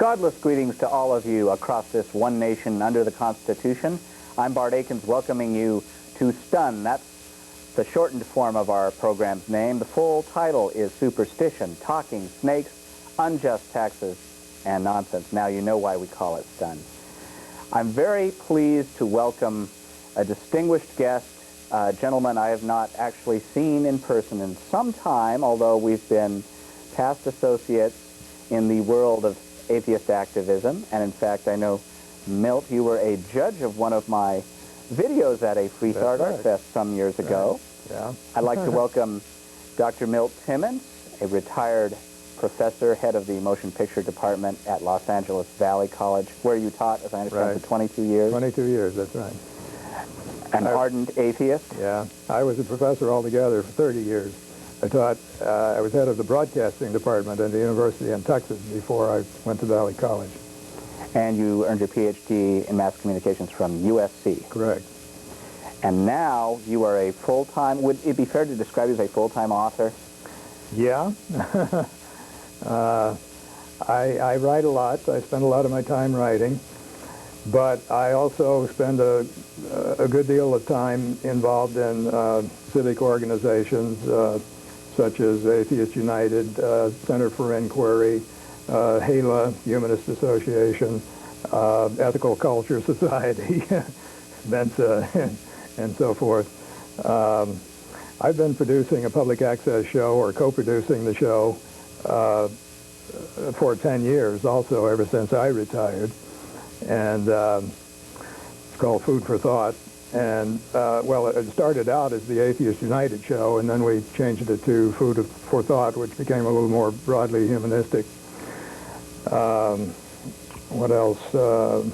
Godless greetings to all of you across this one nation under the Constitution. I'm Bart Aikens welcoming you to STUN. That's the shortened form of our program's name. The full title is Superstition, Talking Snakes, Unjust Taxes, and Nonsense. Now you know why we call it STUN. I'm very pleased to welcome a distinguished guest, a gentleman I have not actually seen in person in some time, although we've been past associates in the world of atheist activism. And in fact, I know, Milt, you were a judge of one of my videos at a Free Thought Art Fest some years ago. Yeah. I'd like to welcome Dr. Milt Timmons, a retired professor, head of the motion picture department at Los Angeles Valley College, where you taught, as I understand, for 22 years. 22 years, that's right. An ardent atheist? Yeah. I was a professor altogether for 30 years. I taught, I was head of the broadcasting department at the University in Texas before I went to Valley College. And you earned your PhD in mass communications from USC. Correct. And now you are a full-time, would it be fair to describe you as a full-time author? Yeah. I write a lot. I spend a lot of my time writing. But I also spend a good deal of time involved in civic organizations such as Atheist United, Center for Inquiry, HALA, Humanist Association, Ethical Culture Society, Mensa, and so forth. I've been producing a public access show, or co-producing the show, for 10 years also, ever since I retired. And it's called Food for Thought. And, well, it started out as the Atheist United show, and then we changed it to Food for Thought, which became a little more broadly humanistic. What else do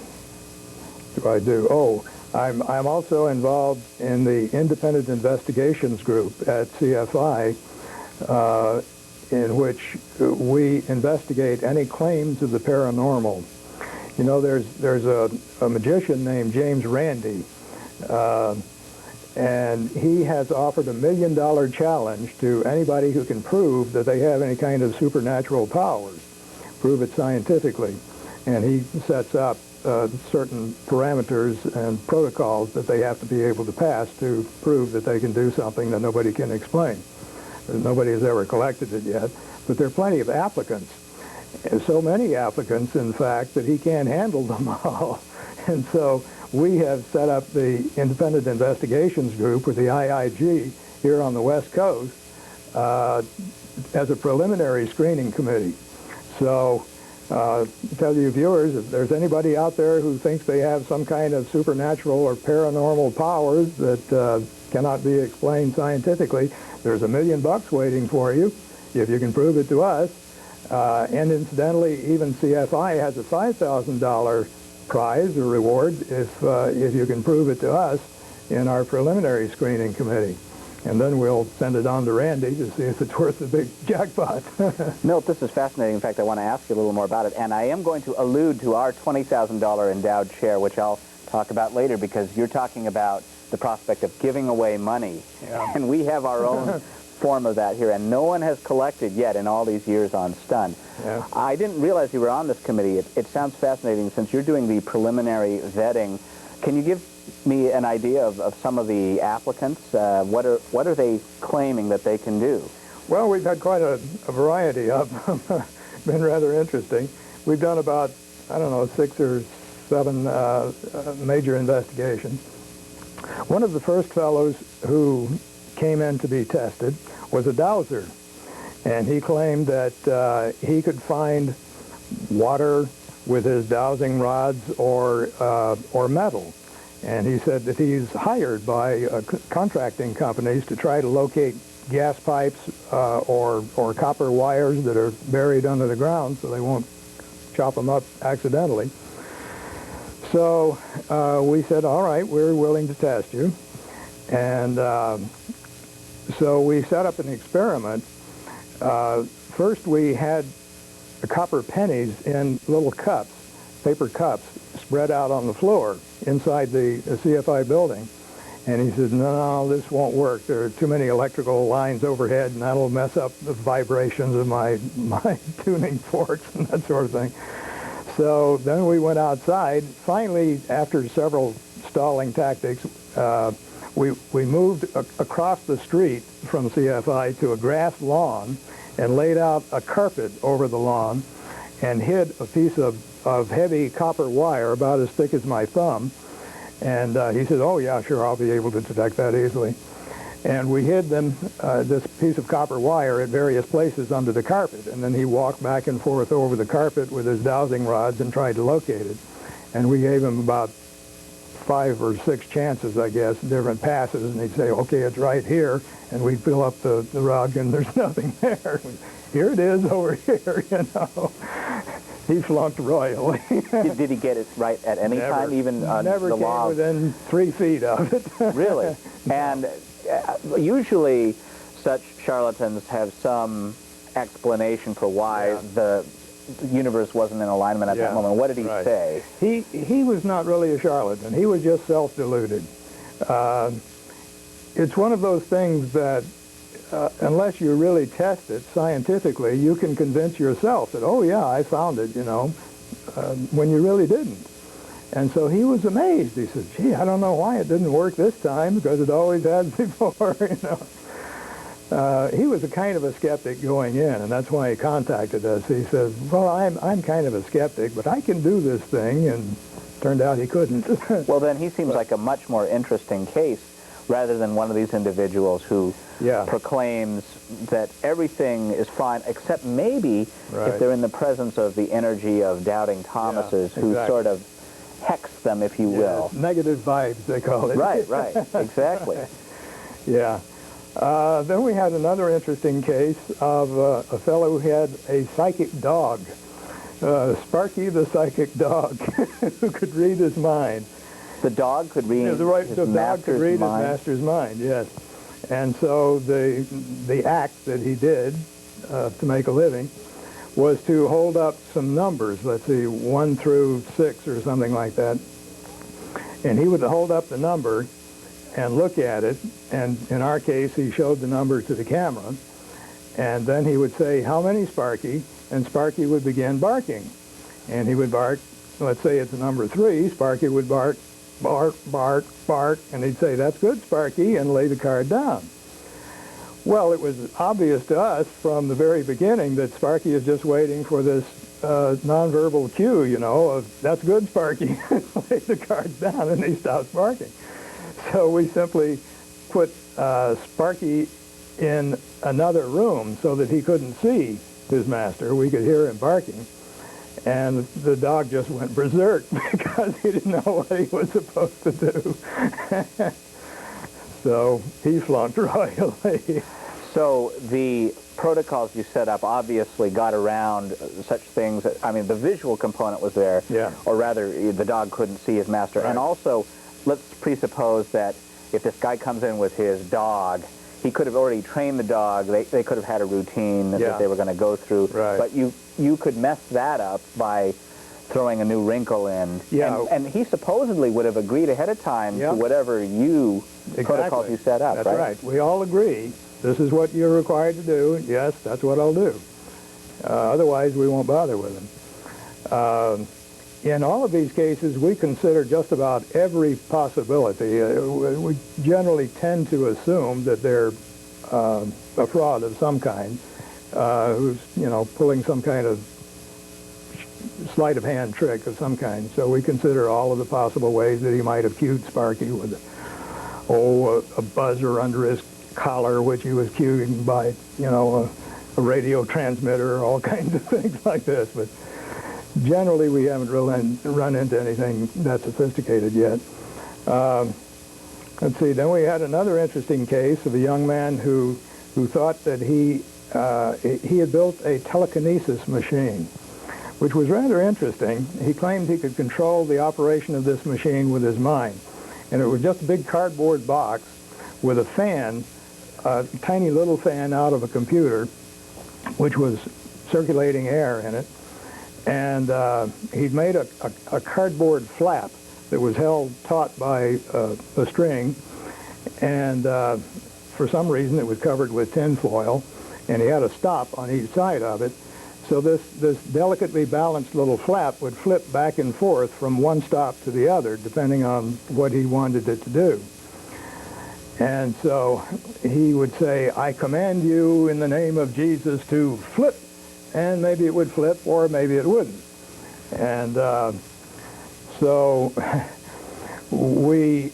I do? Oh, I'm also involved in the Independent Investigations Group at CFI, in which we investigate any claims of the paranormal. You know, there's a magician named James Randi, and he has offered $1 million challenge to anybody who can prove that they have any kind of supernatural powers, prove it scientifically. And he sets up certain parameters and protocols that they have to be able to pass to prove that they can do something that nobody can explain. Nobody has ever collected it yet, but there are plenty of applicants. So many applicants, in fact, that he can't handle them all. And so we have set up the Independent Investigations Group, with the IIG, here on the West Coast, as a preliminary screening committee. So tell you viewers, if there's anybody out there who thinks they have some kind of supernatural or paranormal powers that cannot be explained scientifically, there's $1 million waiting for you if you can prove it to us. And incidentally, even CFI has a $5,000 prize or reward if you can prove it to us in our preliminary screening committee. And then we'll send it on to Randy to see if it's worth the big jackpot. Milt, this is fascinating. In fact, I want to ask you a little more about it. And I am going to allude to our $20,000 endowed chair, which I'll talk about later, because you're talking about the prospect of giving away money. Yeah. And we have our own form of that here, and no one has collected yet in all these years on STUN. Yeah. I didn't realize you were on this committee. It sounds fascinating. Since you're doing the preliminary vetting, can you give me an idea of some of the applicants? What are they claiming that they can do? Well, we've had quite a variety of them. Been rather interesting. We've done about, I don't know, 6 or 7 major investigations. One of the first fellows who came in to be tested was a dowser, and he claimed that he could find water with his dowsing rods or metal. And he said that he's hired by contracting companies to try to locate gas pipes or copper wires that are buried under the ground so they won't chop them up accidentally. So we said, all right, we're willing to test you. And so we set up an experiment. First we had copper pennies in little cups, paper cups, spread out on the floor inside the CFI building. And he said, no, this won't work. There are too many electrical lines overhead, and that'll mess up the vibrations of my tuning forks and that sort of thing. So then we went outside. Finally, after several stalling tactics, we moved across the street from CFI to a grass lawn and laid out a carpet over the lawn and hid a piece of heavy copper wire about as thick as my thumb. And he said, oh, yeah, sure, I'll be able to detect that easily. And we hid them, this piece of copper wire, at various places under the carpet. And then he walked back and forth over the carpet with his dowsing rods and tried to locate it. And we gave him about 5 or 6 chances, I guess, different passes. And he'd say, okay, it's right here. And we'd fill up the rug, and there's nothing there. Here it is over here, you know. He flunked royally. Did he get it right at any time, even on never the came law? within 3 feet of it. Really? And usually such charlatans have some explanation for why the universe wasn't in alignment at that moment. What did he say? He was not really a charlatan. He was just self-deluded. It's one of those things that unless you really test it scientifically, you can convince yourself that, oh, yeah, I found it, you know, when you really didn't. And so he was amazed. He said, gee, I don't know why it didn't work this time, because it always has before, you know. He was a kind of a skeptic going in, and that's why he contacted us. He says, well, I'm kind of a skeptic, but I can do this thing, and turned out he couldn't. Well, then he seems like a much more interesting case rather than one of these individuals who proclaims that everything is fine, except maybe if they're in the presence of the energy of doubting Thomases, who sort of hex them, if you will. Negative vibes, they call it. Right, exactly. Yeah. Then we had another interesting case of a fellow who had a psychic dog, Sparky the psychic dog, who could read his mind. The dog could read his master's mind, yes. And so the act that he did to make a living was to hold up some numbers, let's see, 1 through 6 or something like that. And he would hold up the number and look at it, and in our case, he showed the number to the camera, and then he would say, how many, Sparky? And Sparky would begin barking. And he would bark, let's say it's number 3, Sparky would bark, bark, bark, bark, and he'd say, that's good, Sparky, and lay the card down. Well, it was obvious to us from the very beginning that Sparky is just waiting for this nonverbal cue, you know, of, that's good, Sparky, lay the card down, and he stops barking. So we simply put Sparky in another room so that he couldn't see his master. We could hear him barking. And the dog just went berserk because he didn't know what he was supposed to do. So he flunked royally. So the protocols you set up obviously got around such things. I mean, the visual component was there, or rather, the dog couldn't see his master. And also, let's presuppose that if this guy comes in with his dog, he could have already trained the dog. They could have had a routine that they were going to go through. But you could mess that up by throwing a new wrinkle in. And he supposedly would have agreed ahead of time to whatever protocols you set up, That's right. We all agree. This is what you're required to do. Yes, that's what I'll do. Otherwise, we won't bother with him. In all of these cases, we consider just about every possibility. We generally tend to assume that they're a fraud of some kind, who's, you know, pulling some kind of sleight of hand trick of some kind. So we consider all of the possible ways that he might have cued Sparky with, a buzzer under his collar, which he was cueing by, you know, a radio transmitter, all kinds of things like this. But generally, we haven't run into anything that sophisticated yet. Let's see. Then we had another interesting case of a young man who thought that he had built a telekinesis machine, which was rather interesting. He claimed he could control the operation of this machine with his mind, and it was just a big cardboard box with a fan, a tiny little fan out of a computer, which was circulating air in it. And he'd made a cardboard flap that was held taut by a string, and for some reason it was covered with tin foil, and he had a stop on each side of it, So this delicately balanced little flap would flip back and forth from one stop to the other, depending on what he wanted it to do. And so he would say, I command you in the name of Jesus to flip. And maybe it would flip, or maybe it wouldn't. And so we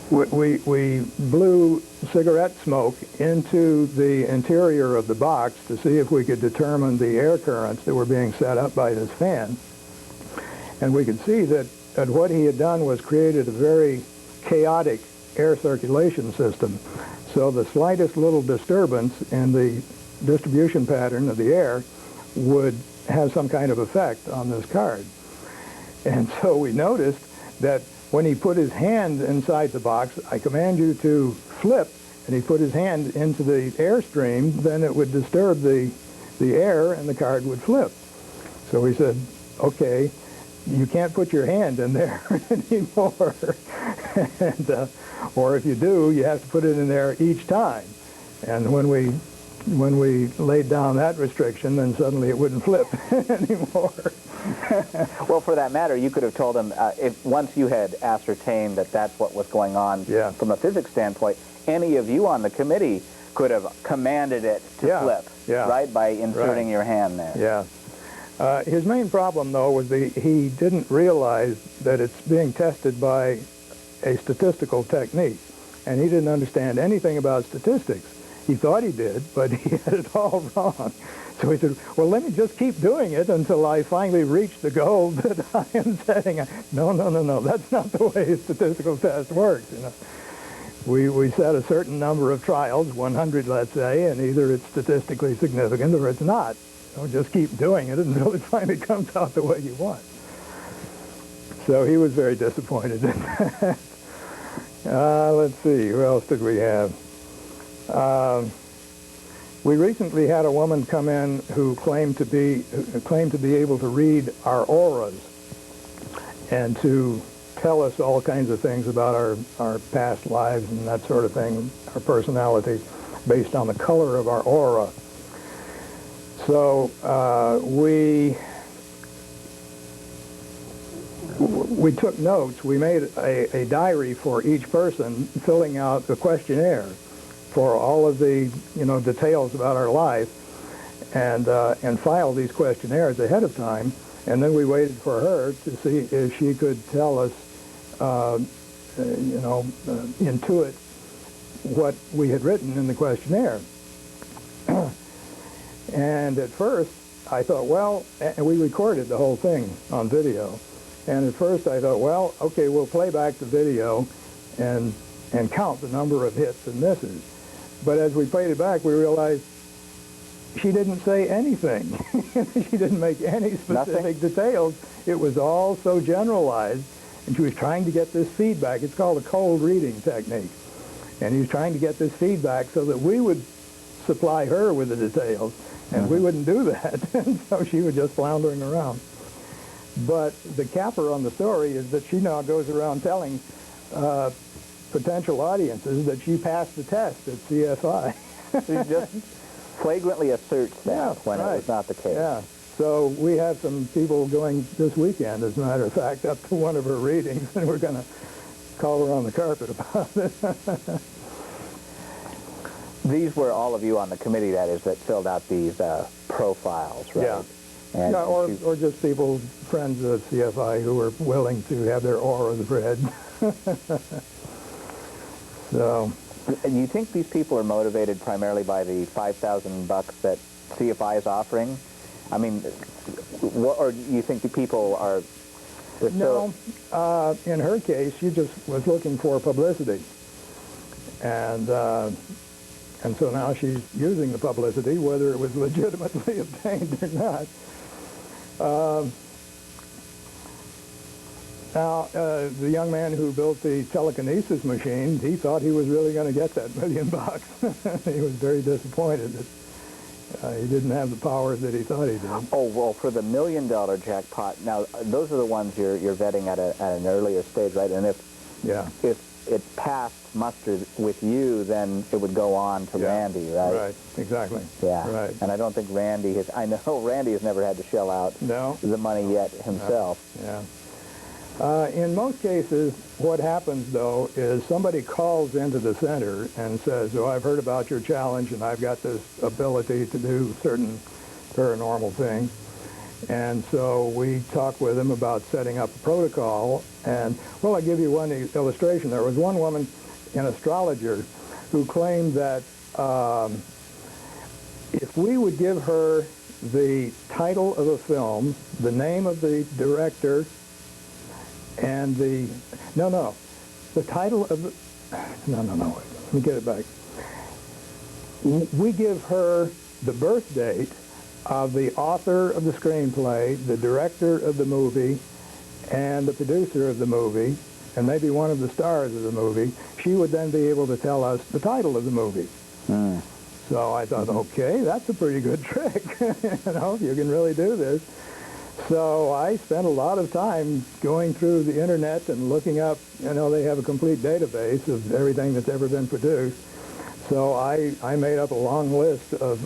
blew cigarette smoke into the interior of the box to see if we could determine the air currents that were being set up by this fan. And we could see that what he had done was created a very chaotic air circulation system. So the slightest little disturbance in the distribution pattern of the air would have some kind of effect on this card. And so we noticed that when he put his hand inside the box, I command you to flip, and he put his hand into the airstream, then it would disturb the air and the card would flip. So we said, okay, you can't put your hand in there anymore. And, or if you do, you have to put it in there each time. And when we laid down that restriction, then suddenly it wouldn't flip anymore. Well, for that matter, you could have told him, if once you had ascertained that that's what was going on from a physics standpoint, any of you on the committee could have commanded it to flip, right, by inserting your hand there. Yeah. His main problem, though, was he didn't realize that it's being tested by a statistical technique, and he didn't understand anything about statistics. He thought he did, but he had it all wrong. So he said, well, let me just keep doing it until I finally reach the goal that I am setting. No, that's not the way a statistical test works. You know, we set a certain number of trials, 100, let's say, and either it's statistically significant or it's not. So just keep doing it until it finally comes out the way you want. So he was very disappointed in that. Let's see, who else did we have? We recently had a woman come in who claimed to be able to read our auras and to tell us all kinds of things about our past lives and that sort of thing, our personalities, based on the color of our aura. So we took notes. We made a diary for each person, filling out a questionnaire for all of the details about our life, and filed these questionnaires ahead of time. And then we waited for her to see if she could tell us, intuit what we had written in the questionnaire. And at first, I thought, well, and we recorded the whole thing on video. And at first I thought, well, okay, we'll play back the video and count the number of hits and misses. But as we played it back, we realized she didn't say anything. She didn't make any specific details. It was all so generalized, and she was trying to get this feedback. It's called a cold reading technique. And he was trying to get this feedback so that we would supply her with the details, and we wouldn't do that. And so she was just floundering around. But the capper on the story is that she now goes around telling potential audiences that she passed the test at CSI. She just flagrantly asserts that when it was not the case. Yeah. So we have some people going this weekend, as a matter of fact, up to one of her readings, and we're going to call her on the carpet about it. These were all of you on the committee, that is, that filled out these profiles, right? Yeah. And or just people, friends of CFI, who were willing to have their auras read. So, and you think these people are motivated primarily by the $5,000 that CFI is offering? I mean, or do you think the people are... No, in her case, she just was looking for publicity. And so now she's using the publicity, whether it was legitimately obtained or not. Now, the young man who built the telekinesis machine, he thought he was really going to get that $1 million. He was very disappointed that he didn't have the powers that he thought he did. Oh, well, for the $1 million jackpot, now, those are the ones you're vetting at an earlier stage, right? And if it passed muster with you, then it would go on to Randy, right? Right, exactly. Yeah, right. And I don't think Randy has, I know Randy has never had to shell out the money yet himself. Yeah. In most cases, what happens, though, is somebody calls into the center and says, oh, I've heard about your challenge, and I've got this ability to do certain paranormal things. And so we talk with them about setting up a protocol. And, well, I'll give you one illustration. There was one woman, an astrologer, who claimed that if we would give her the title of a film, the name of the director, and the title of the, let me get it back. We give her the birth date of the author of the screenplay, the director of the movie, and the producer of the movie, and maybe one of the stars of the movie. She would then be able to tell us the title of the movie. So I thought, okay, that's a pretty good trick. You know, you can really do this. So I spent a lot of time going through the internet and looking up, you know, they have a complete database of everything that's ever been produced. So I made up a long list of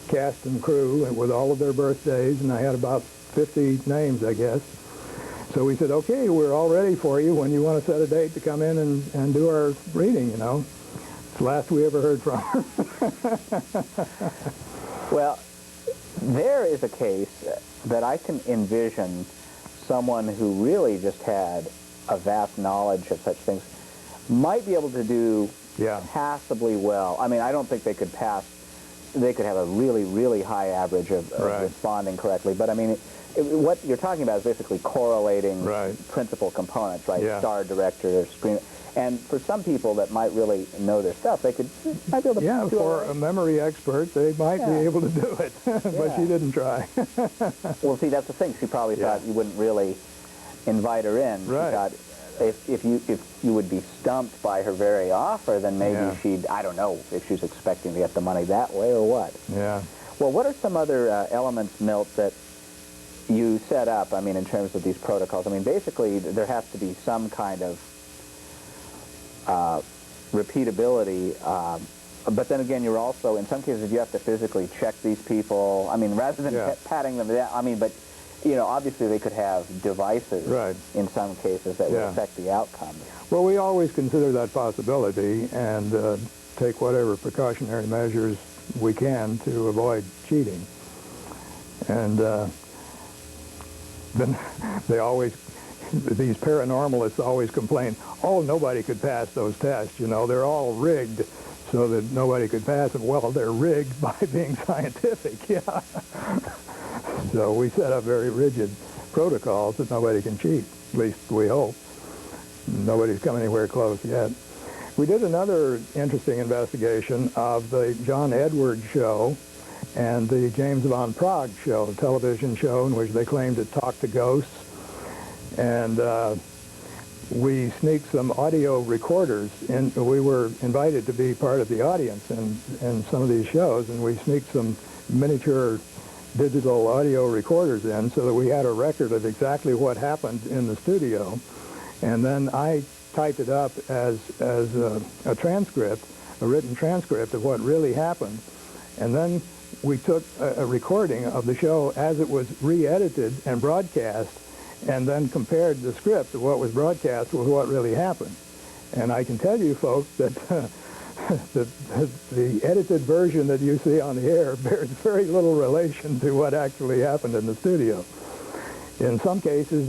cast and crew with all of their birthdays, and I had about 50 names, I guess. So we said, okay, we're all ready for you when you want to set a date to come in and do our reading, you know. It's the last we ever heard from her. Well, there is a case that I can envision someone who really just had a vast knowledge of such things might be able to do passably well. I mean, I don't think they could pass. They could have a really, really high average of responding correctly. But I mean, what you're talking about is basically correlating principal components, right? Star, director, screen. And for some people that might really know their stuff, might be able to do for a memory expert, they might be able to do it, but she didn't try. Well, see, that's the thing. She probably thought you wouldn't really invite her in. She thought if you would be stumped by her very offer, then maybe she'd, I don't know if she's expecting to get the money that way or what. Yeah. Well, what are some other elements, Milt, that you set up, I mean, in terms of these protocols? I mean, basically, there has to be some kind of repeatability, but then again, you're also, in some cases, you have to physically check these people. I mean, rather than patting them down, I mean, but, you know, obviously they could have devices in some cases that would affect the outcome. Well, we always consider that possibility and take whatever precautionary measures we can to avoid cheating. And then they always, these paranormalists always complain, oh, nobody could pass those tests, you know, they're all rigged so that nobody could pass them. Well, they're rigged by being scientific, So we set up very rigid protocols that nobody can cheat, at least we hope. Nobody's come anywhere close yet. We did another interesting investigation of the John Edwards show and the James von Prague show, a television show in which they claimed to talk to ghosts. And we sneaked some audio recorders in. We were invited to be part of the audience in some of these shows, and we sneaked some miniature digital audio recorders in so that we had a record of exactly what happened in the studio. And then I typed it up as a transcript, a written transcript of what really happened. And then we took a recording of the show as it was re-edited and broadcast, and then compared the script of what was broadcast with what really happened. And I can tell you, folks, that the edited version that you see on the air bears very little relation to what actually happened in the studio. In some cases,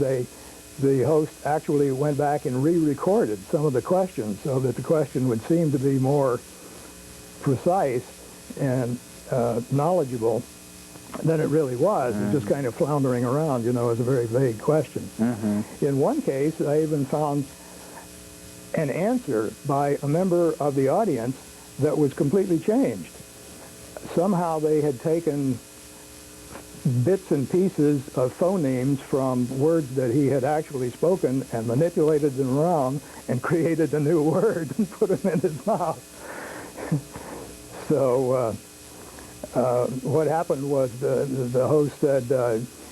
the host actually went back and re-recorded some of the questions so that the question would seem to be more precise and knowledgeable than it really was. It was just kind of floundering around, you know, as a very vague question. In one case, I even found an answer by a member of the audience that was completely changed. Somehow they had taken bits and pieces of phonemes from words that he had actually spoken and manipulated them around and created a new word and put them in his mouth. So what happened was the host said,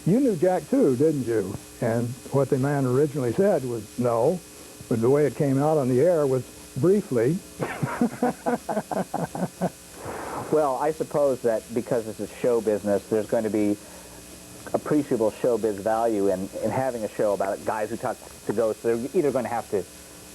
you knew Jack too, didn't you? And what the man originally said was, no. But the way it came out on the air was briefly. Well, I suppose that because this is show business, there's going to be appreciable showbiz value in having a show about guys who talk to ghosts. They're either going to have to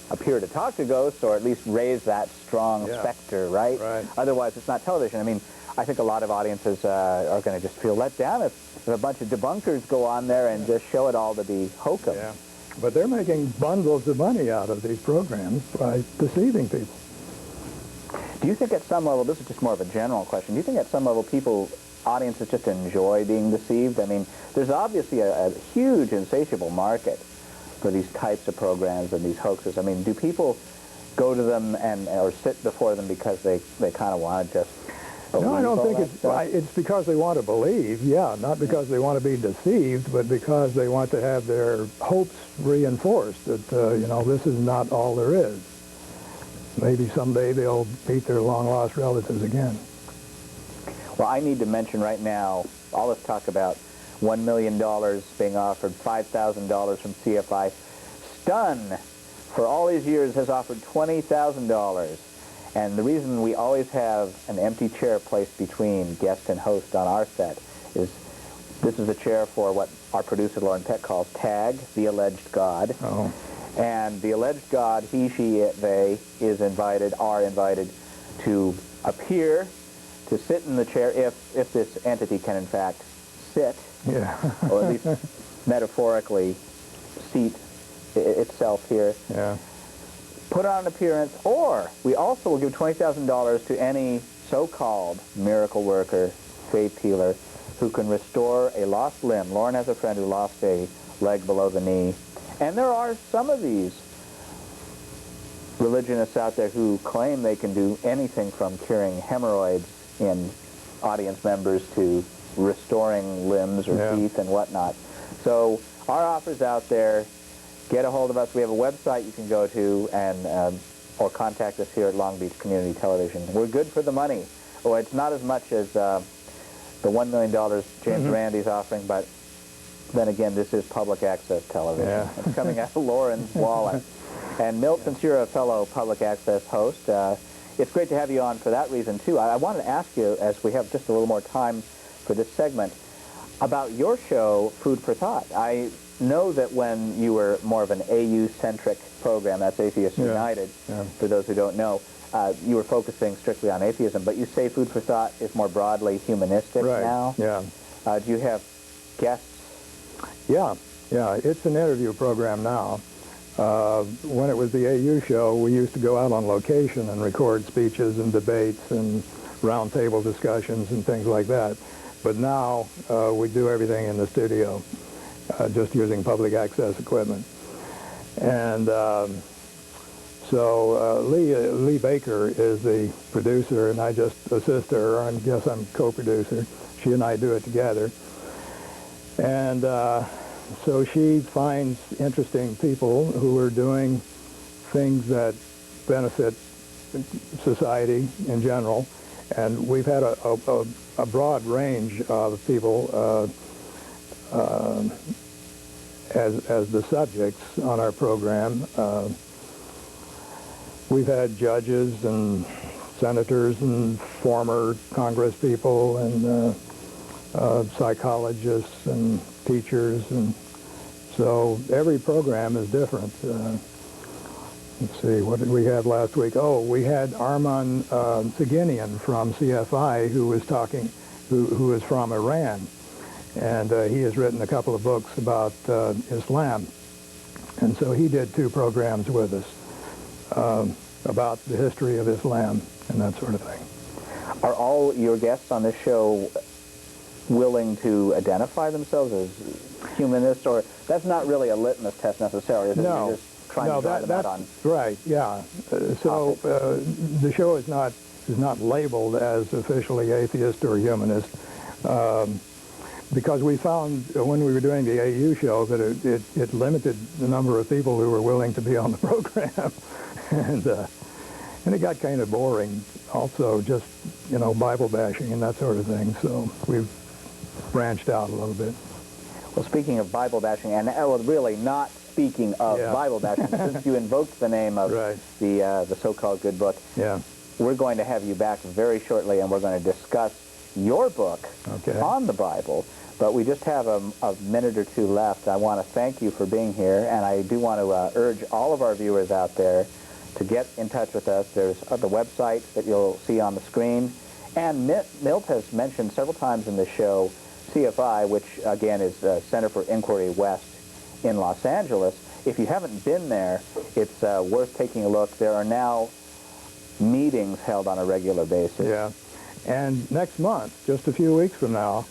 appear to talk to ghosts or at least raise that strong specter, right? Right. Otherwise, it's not television. I mean, I think a lot of audiences are going to just feel let down if a bunch of debunkers go on there and just show it all to be hokum. Yeah. But they're making bundles of money out of these programs by deceiving people. Do you think at some level, this is just more of a general question, do you think at some level audiences just enjoy being deceived? I mean, there's obviously a huge insatiable market for these types of programs and these hoaxes. I mean, do people go to them or sit before them because they kind of want to just believe? No, I don't think it's because they want to believe, not because they want to be deceived, but because they want to have their hopes reinforced that, this is not all there is. Maybe someday they'll meet their long-lost relatives again. Well, I need to mention right now, all this talk about $1 million being offered, $5,000 from CFI. Stun, for all these years, has offered $20,000. And the reason we always have an empty chair placed between guest and host on our set is this is a chair for what our producer, Lauren Peck, calls TAG, the alleged God. Oh. And the alleged God, he, she, they, are invited to appear, to sit in the chair, if this entity can in fact sit, or at least metaphorically seat itself here. Yeah. Put on an appearance, or we also will give $20,000 to any so-called miracle worker, faith healer, who can restore a lost limb. Lauren has a friend who lost a leg below the knee. And there are some of these religionists out there who claim they can do anything from curing hemorrhoids in audience members to restoring limbs or teeth and whatnot. So our offer's out there. Get a hold of us. We have a website you can go to and or contact us here at Long Beach Community Television. We're good for the money. Oh, it's not as much as the $1 million James Randi's offering, but then again, this is public access television. Yeah. It's coming out of Lauren's wallet. And Milt, since you're a fellow public access host, it's great to have you on for that reason, too. I wanted to ask you, as we have just a little more time for this segment, about your show, Food for Thought. I know that when you were more of an AU-centric program, that's Atheists United, for those who don't know, you were focusing strictly on atheism, but you say Food for Thought is more broadly humanistic now? Yeah. Do you have guests? Yeah, it's an interview program now. When it was the AU show, we used to go out on location and record speeches and debates and roundtable discussions and things like that. But now we do everything in the studio, just using public access equipment. And so Lee Baker is the producer, and I just assist her. I guess I'm co-producer. She and I do it together. And so she finds interesting people who are doing things that benefit society in general. And we've had a broad range of people as the subjects on our program. We've had judges and senators and former Congress people and psychologists and teachers, and so every program is different. Let's see, what did we have last week? Oh, we had Arman Saginian from CFI who was talking, who is from Iran, and he has written a couple of books about Islam, and so he did 2 programs with us about the history of Islam and that sort of thing. Are all your guests on this show willing to identify themselves as humanists, or that's not really a litmus test necessarily, is it? No. You're just trying to drive them out on right, yeah. So the show is not labeled as officially atheist or humanist, because we found when we were doing the AU show that it limited the number of people who were willing to be on the program, and it got kind of boring. Also, just Bible bashing and that sort of thing. So we've branched out a little bit. Well, speaking of Bible bashing, and really not speaking of Yeah. Bible bashing, since you invoked the name of Right. the so-called good book, Yeah. we're going to have you back very shortly, and we're going to discuss your book Okay. on the Bible. But we just have a minute or two left. I want to thank you for being here, and I do want to urge all of our viewers out there to get in touch with us. There's the website that you'll see on the screen. And Milt has mentioned several times in the show CFI, which again is Center for Inquiry West in Los Angeles. If you haven't been there, it's worth taking a look. There are now meetings held on a regular basis. Yeah. And next month, just a few weeks from now,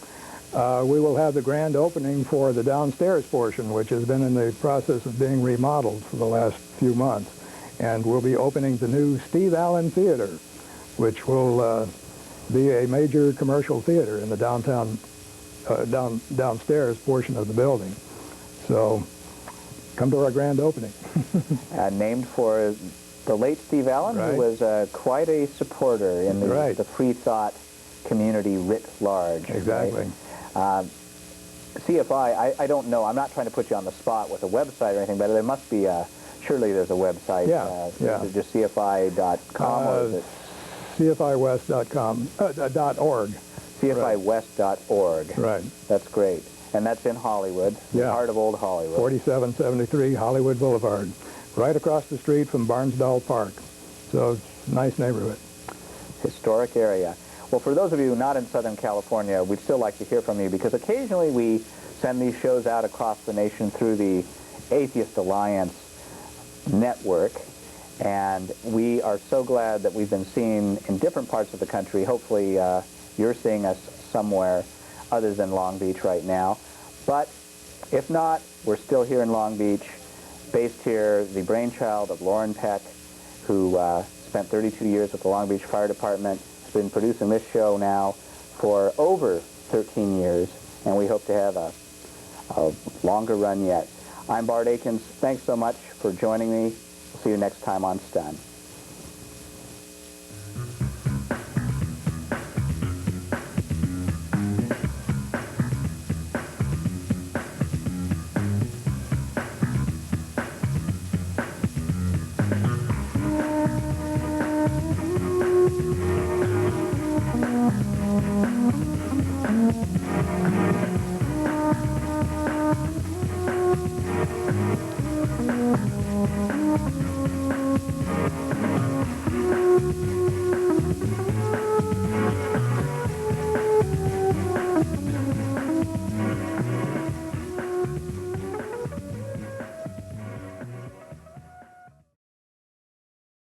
we will have the grand opening for the downstairs portion, which has been in the process of being remodeled for the last few months. And we'll be opening the new Steve Allen Theater, which will be a major commercial theater in the downstairs portion of the building. So come to our grand opening. Named for the late Steve Allen, Right. who was quite a supporter in the, Right. the free thought community writ large. Exactly. Right? CFI, I don't know. I'm not trying to put you on the spot with a website or anything, but there must be surely there's a website. Yeah, yeah. Is it just CFI.com or is it CFIwest.com, .org. CFIwest.org. Right. That's great. And that's in Hollywood, the Yeah. heart of old Hollywood. 4773 Hollywood Boulevard, right across the street from Barnsdall Park. So it's a nice neighborhood. Historic area. Well, for those of you not in Southern California, we'd still like to hear from you because occasionally we send these shows out across the nation through the Atheist Alliance network, and we are so glad that we've been seen in different parts of the country. Hopefully you're seeing us somewhere other than Long Beach right now. But if not, we're still here in Long Beach, based here, the brainchild of Lauren Peck, who spent 32 years with the Long Beach Fire Department, has been producing this show now for over 13 years, and we hope to have a longer run yet. I'm Bart Aikens. Thanks so much for joining me. We'll see you next time on Stun.